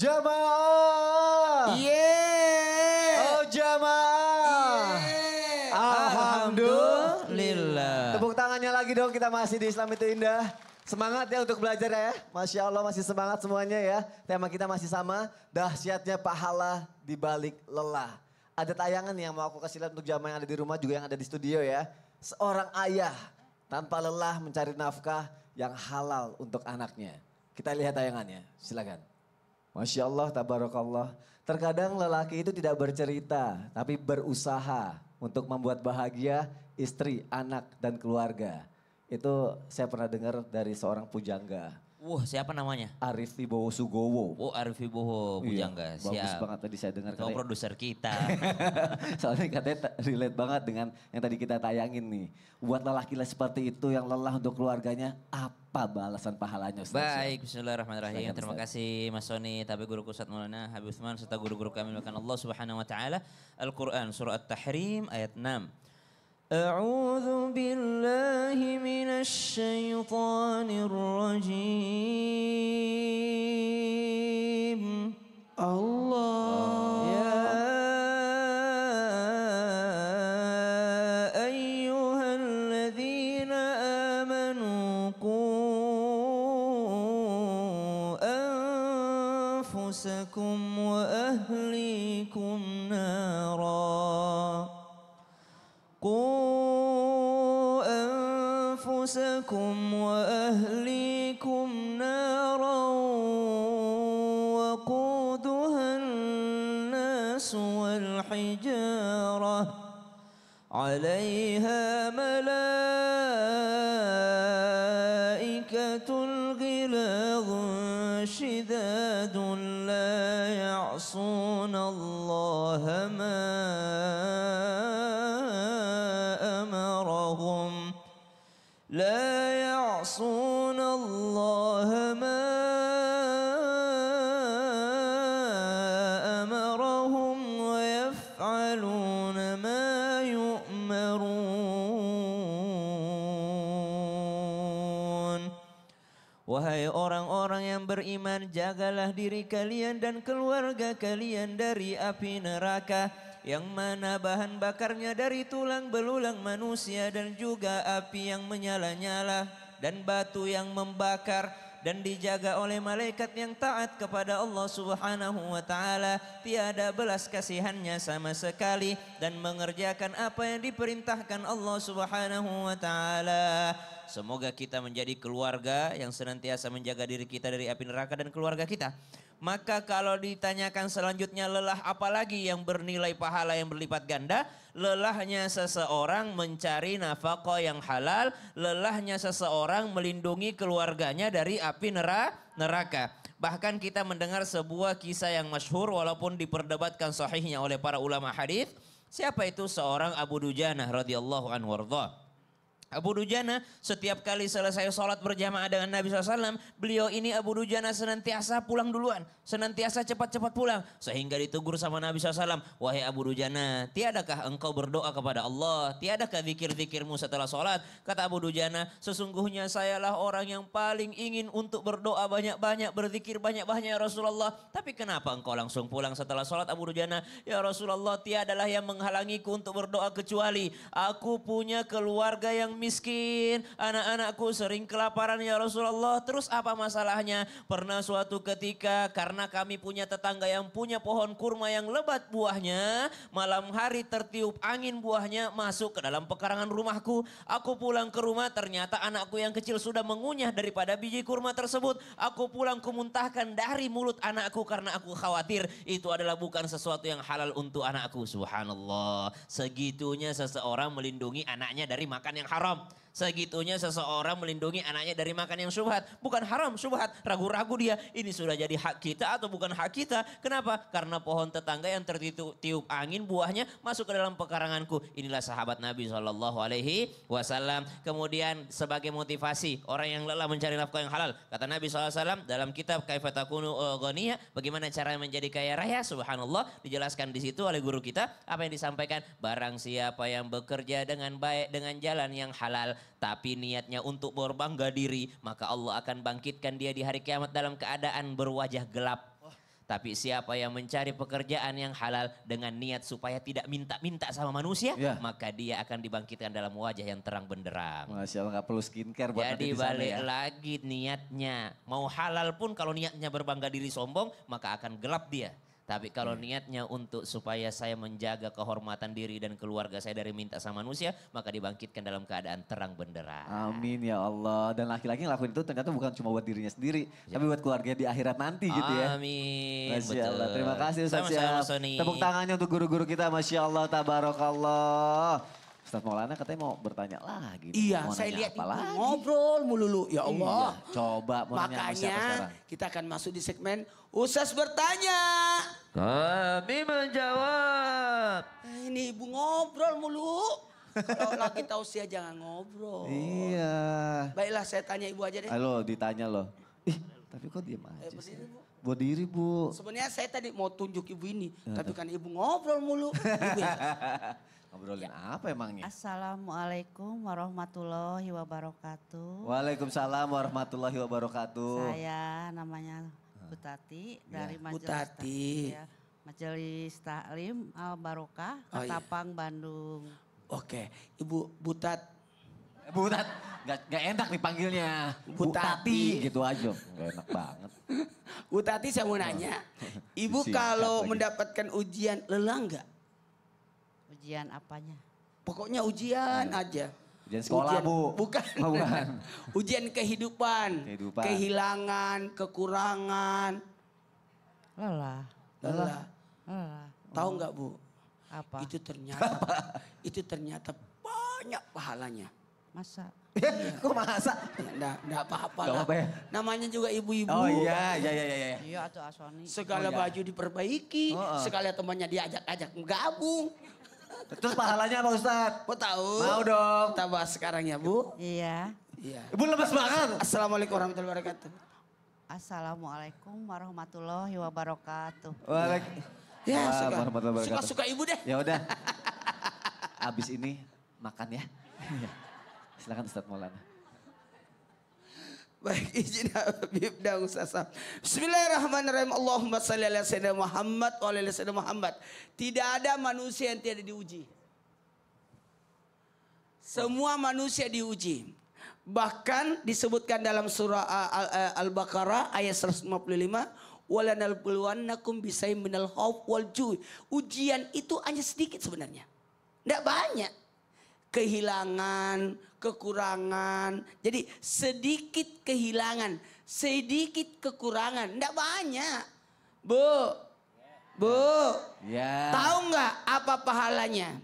Jamaah. Yeah. Oh jamaah. Yeah. Alhamdulillah. Tepuk tangannya lagi dong, kita masih di Islam itu Indah. Semangat ya untuk belajar ya. Masya Allah masih semangat semuanya ya. Tema kita masih sama, dahsyatnya pahala di balik lelah. Ada tayangan yang mau aku kasih lihat untuk jamaah yang ada di rumah juga yang ada di studio ya. Seorang ayah tanpa lelah mencari nafkah yang halal untuk anaknya. Kita lihat tayangannya, silakan. Masya Allah, tabarakallah. Terkadang lelaki itu tidak bercerita, tapi berusaha untuk membuat bahagia istri, anak, dan keluarga. Itu saya pernah dengar dari seorang pujangga. Wah, siapa namanya? Arif Wibowo Sugowo. Oh, Arif Wibowo Pujangga. Iya, bagus banget tadi saya dengar. Kau produser kita. Soalnya katanya relate banget dengan yang tadi kita tayangin nih. Buat lelaki seperti itu yang lelah untuk keluarganya, apa balasan pahalanya Ustaz? Baik, bismillahirrahmanirrahim. Terima kasih Mas Soni, tapi guru Ustaz Maulana Habib Utsman serta guru-guru kami makan Allah Subhanahu wa taala. Al-Qur'an surah At-Tahrim ayat 6. أعوذ بالله من الشيطان الرجيم الله يا أيها الذين آمنوا قوا أنفسكم وأهليكم نارا أنفسكم وأهليكم نارا وقودها الناس والحجارة عليها ملائكة غلاظ شداد لا يعصون الله ما لا يعصون الله ما أمرهم ويفعلون ما يؤمرون. Wahai orang-orang yang beriman, jagalah diri kalian dan keluarga kalian dari api neraka, yang mana bahan bakarnya dari tulang belulang manusia dan juga api yang menyala-nyala dan batu yang membakar, dan dijaga oleh malaikat yang taat kepada Allah Subhanahu wa taala, tiada belas kasihannya sama sekali, dan mengerjakan apa yang diperintahkan Allah Subhanahu wa taala. Semoga kita menjadi keluarga yang senantiasa menjaga diri kita dari api neraka dan keluarga kita. Maka kalau ditanyakan selanjutnya lelah apalagi yang bernilai pahala yang berlipat ganda? Lelahnya seseorang mencari nafkah yang halal, lelahnya seseorang melindungi keluarganya dari api neraka. Bahkan kita mendengar sebuah kisah yang masyhur walaupun diperdebatkan sahihnya oleh para ulama hadis. Siapa itu? Seorang Abu Dujanah radhiyallahu anhu warḍah. Abu Dujana setiap kali selesai sholat berjamaah dengan Nabi SAW, beliau ini Abu Dujana senantiasa pulang duluan, senantiasa cepat-cepat pulang. Sehingga ditegur sama Nabi SAW, wahai Abu Dujana, tiadakah engkau berdoa kepada Allah? Tiadakah zikir-zikirmu setelah sholat? Kata Abu Dujana, sesungguhnya sayalah orang yang paling ingin untuk berdoa banyak-banyak, berzikir banyak-banyak ya Rasulullah. Tapi kenapa engkau langsung pulang setelah sholat Abu Dujana? Ya Rasulullah, tiadalah yang menghalangiku untuk berdoa kecuali aku punya keluarga yang miskin, anak-anakku sering kelaparan ya Rasulullah. Terus apa masalahnya? Pernah suatu ketika karena kami punya tetangga yang punya pohon kurma yang lebat buahnya, malam hari tertiup angin buahnya masuk ke dalam pekarangan rumahku. Aku pulang ke rumah, ternyata anakku yang kecil sudah mengunyah daripada biji kurma tersebut. Aku pulang kumuntahkan dari mulut anakku karena aku khawatir itu adalah bukan sesuatu yang halal untuk anakku. Subhanallah, segitunya seseorang melindungi anaknya dari makan yang haram. Segitunya seseorang melindungi anaknya dari makan yang syubhat. Bukan haram, syubhat. Ragu-ragu dia, ini sudah jadi hak kita atau bukan hak kita. Kenapa? Karena pohon tetangga yang tertiup angin buahnya masuk ke dalam pekaranganku. Inilah sahabat Nabi SAW. Kemudian sebagai motivasi orang yang lelah mencari nafkah yang halal. Kata Nabi SAW dalam kitab Kaifatakunu Ghaniyah, bagaimana cara menjadi kaya raya. Subhanallah, dijelaskan di situ oleh guru kita. Apa yang disampaikan? Barang siapa yang bekerja dengan baik dengan jalan yang halal, tapi niatnya untuk berbangga diri, maka Allah akan bangkitkan dia di hari kiamat dalam keadaan berwajah gelap. Tapi siapa yang mencari pekerjaan yang halal dengan niat supaya tidak minta-minta sama manusia, maka dia akan dibangkitkan dalam wajah yang terang benderang. Masya Allah, nggak perlu skincare buat Jadi nanti di sana balik ya. lagi niatnya. Mau halal pun kalau niatnya berbangga diri sombong, maka akan gelap dia. Tapi kalau niatnya untuk supaya saya menjaga kehormatan diri dan keluarga saya dari minta sama manusia, maka dibangkitkan dalam keadaan terang benderang. Amin ya Allah. Dan laki-laki ngelakuin itu ternyata bukan cuma buat dirinya sendiri, tapi buat keluarga di akhirat nanti gitu ya. Amin. Masya Allah. Terima kasih Ustaz Sama-sama, Syaf. Sony. Tepuk tangannya untuk guru-guru kita. Masya Allah, tabarakallah. Ustaz Maulana katanya mau bertanya lagi. Iya, Mau saya nanya lihat apa ibu lagi? ngobrol melulu. Ya Allah. Iya, coba mau nanya sama siapa Makanya sekarang? kita akan masuk di segmen Ustaz bertanya. Kami menjawab. Ini ibu ngobrol mulu. Kalau lagi tausiah jangan ngobrol. Iya. Baiklah saya tanya ibu aja deh. Halo, ditanya loh. Ih, tapi kok diem aja sih? Berdiri, Bu. Berdiri, Bu. Sebenarnya saya tadi mau tunjuk ibu ini. Tapi kan ibu ngobrol mulu. Ibu ya. Ngobrolin apa emangnya? Assalamualaikum warahmatullahi wabarakatuh. Waalaikumsalam warahmatullahi wabarakatuh. Saya namanya Bu Tati dari Bu Tati. Majelis Taklim Al Barokah, Oh, iya. Ketapang, Bandung. Oke, Ibu Butat. Butat, gak enak dipanggilnya. Bu Tati. gitu aja. Gak enak banget. Bu Tati saya mau nanya. Ibu Singkat kalau lagi. mendapatkan ujian lelah nggak? Ujian apanya? Pokoknya ujian aja. Ujian sekolah, Bu. Bukan. Oh, bukan. Ujian kehidupan. Kehidupan. Kehilangan, kekurangan. Lelah. Lelah. Lelah. Tahu nggak Bu? Apa? Itu ternyata banyak pahalanya. Masa? Kok masa? Nggak apa-apa Nggak lah. apa-apa ya? Namanya juga ibu-ibu. Oh iya. Iya atau Asoni. Segala Oh, iya. baju diperbaiki. Sekali temannya diajak-ajak gabung. Terus pahalanya apa Ustaz? Mau tahu? Mau dong. Kita bahas sekarang ya Bu. Iya. Iya. Ibu lemes banget. Assalamualaikum warahmatullahi wabarakatuh. Assalamualaikum warahmatullahi wabarakatuh. Ya, warahmatullahi wabarakatuh. suka-suka ibu deh. Ya udah. Abis ini makan ya. Silakan Ustaz Maulana. Baik, izin Habib dan Ustaz. Bismillahirrahmanirrahim. Allahumma salli ala sayyidina Muhammad wa ala sayyidina Muhammad. Tidak ada manusia yang tidak diuji. Semua manusia diuji. Bahkan disebutkan dalam surah Al-Baqarah ayat 155. Walanabluwannakum bisaim minal khauf wal ju'. Ujian itu hanya sedikit sebenarnya. Tidak banyak. Kehilangan, kekurangan. Jadi sedikit kehilangan, sedikit kekurangan. Tidak banyak. Bu. Ya. Tahu nggak apa pahalanya?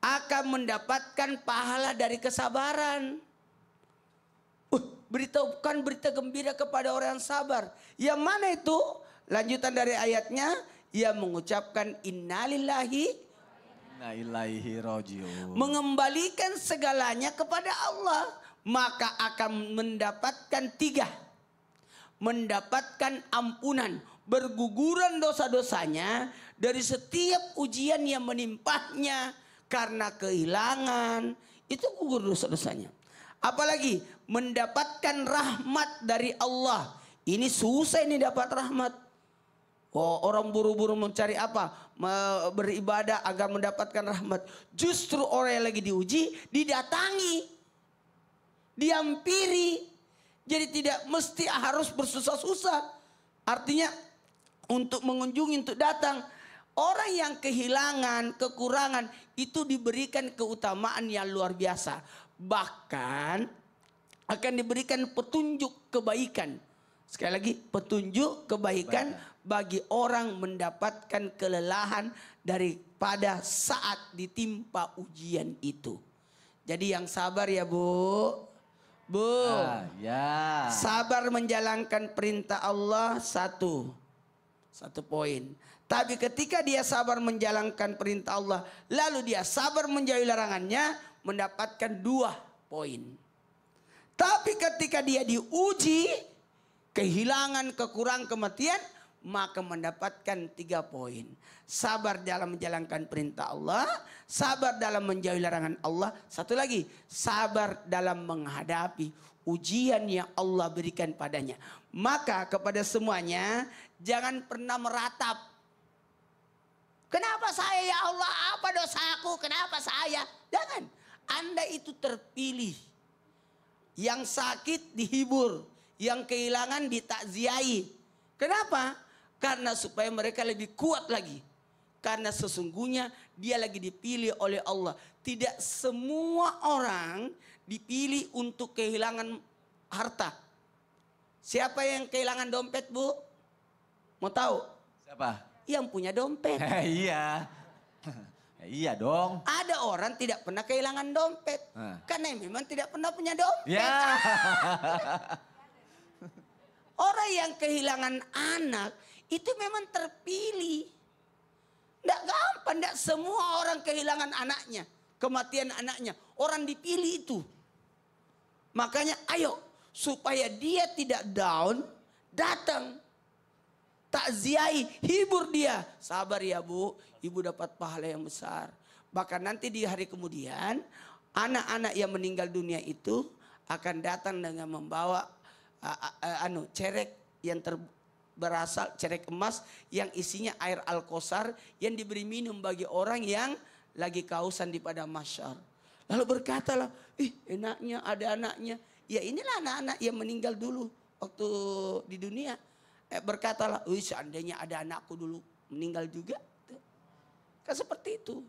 Akan mendapatkan pahala dari kesabaran. Beritahukan berita gembira kepada orang yang sabar. Yang mana itu? Lanjutan dari ayatnya. Ia mengucapkan innalillahi. Inna ilaihi rajiun. Mengembalikan segalanya kepada Allah. Maka akan mendapatkan 3. Mendapatkan ampunan. Berguguran dosa-dosanya. Dari setiap ujian yang menimpahnya. Karena kehilangan. Itu gugur dosa-dosanya. Apalagi mendapatkan rahmat dari Allah. Ini susah ini dapat rahmat. Oh, orang buru-buru mencari apa? Beribadah agar mendapatkan rahmat. Justru orang yang lagi diuji didatangi. Dihampiri. Jadi tidak mesti harus bersusah-susah. Artinya untuk mengunjungi, untuk datang. Orang yang kehilangan, kekurangan itu diberikan keutamaan yang luar biasa. Bahkan akan diberikan petunjuk kebaikan. Sekali lagi petunjuk kebaikan bagi orang mendapatkan kelelahan daripada saat ditimpa ujian itu. Jadi yang sabar ya Bu. Ya. Sabar menjalankan perintah Allah satu poin. Tapi ketika dia sabar menjalankan perintah Allah, lalu dia sabar menjauhi larangannya, mendapatkan 2 poin. Tapi ketika dia diuji, kehilangan, kekurangan, kematian, maka mendapatkan 3 poin. Sabar dalam menjalankan perintah Allah, sabar dalam menjauhi larangan Allah. Satu lagi, sabar dalam menghadapi ujian yang Allah berikan padanya. Maka kepada semuanya jangan pernah meratap. Kenapa saya ya Allah? Apa dosaku? Kenapa saya? Jangan. Anda itu terpilih. Yang sakit dihibur. Yang kehilangan ditakziahi. Kenapa? Karena supaya mereka lebih kuat lagi. Karena sesungguhnya dia lagi dipilih oleh Allah. Tidak semua orang dipilih untuk kehilangan harta. Siapa yang kehilangan dompet, Bu? Mau tahu? Siapa? Yang punya dompet. Iya. Iya dong. Ada orang tidak pernah kehilangan dompet. Karena memang tidak pernah punya dompet. Ya. Orang yang kehilangan anak itu memang terpilih. Tidak gampang, tidak semua orang kehilangan anaknya. Kematian anaknya. Orang dipilih itu. Makanya ayo supaya dia tidak down, datang. Takziahi, hibur dia. Sabar ya Bu, ibu dapat pahala yang besar. Bahkan nanti di hari kemudian, anak-anak yang meninggal dunia itu akan datang dengan membawa cerek yang berasal cerek emas yang isinya air Al-Kausar yang diberi minum bagi orang yang lagi kausan di padang mahsyar. Lalu berkatalah, enaknya ada anaknya. Ya inilah anak-anak yang meninggal dulu waktu di dunia. Berkatalah, seandainya ada anakku dulu meninggal juga. Kan seperti itu.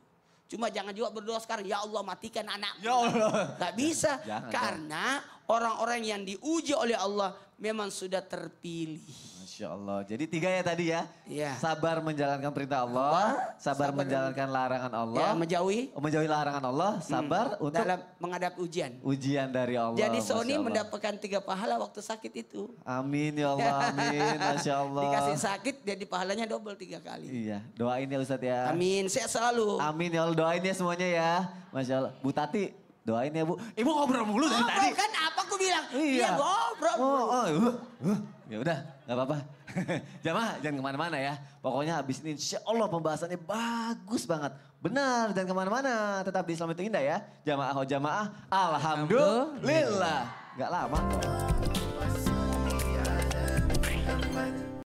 Cuma jangan juga berdoa sekarang, ya Allah matikan anakku. Ya Allah. Gak bisa. Jangan, Karena orang-orang yang diuji oleh Allah memang sudah terpilih. Masya Allah. Jadi 3 ya tadi ya. Iya. Sabar menjalankan perintah Allah. Sabar menjalankan larangan Allah. Ya, menjauhi. Menjauhi larangan Allah. Sabar untuk Dalam menghadapi ujian. ujian dari Allah. Jadi Masya Sony Allah. mendapatkan 3 pahala waktu sakit itu. Amin ya Allah. Amin. Masya Allah. Dikasih sakit jadi pahalanya double 3 kali. Iya. Doain ya Ustadz ya. Amin. Sehat selalu. Amin ya Allah. Doain ya semuanya ya. Masya Allah. Bu Tati. Doain ya Bu. Ibu ngobrol mulu dari tadi. Ngobrol kan apa aku bilang? Iya. Iya ngobrol. Ya udah, nggak apa-apa. Jamaah jangan kemana-mana ya. Pokoknya habis ini insya Allah pembahasannya bagus banget. Benar, jangan kemana-mana. Tetap di Islam itu Indah ya. Jamaah oh jamaah, alhamdulillah. Nggak lama kok.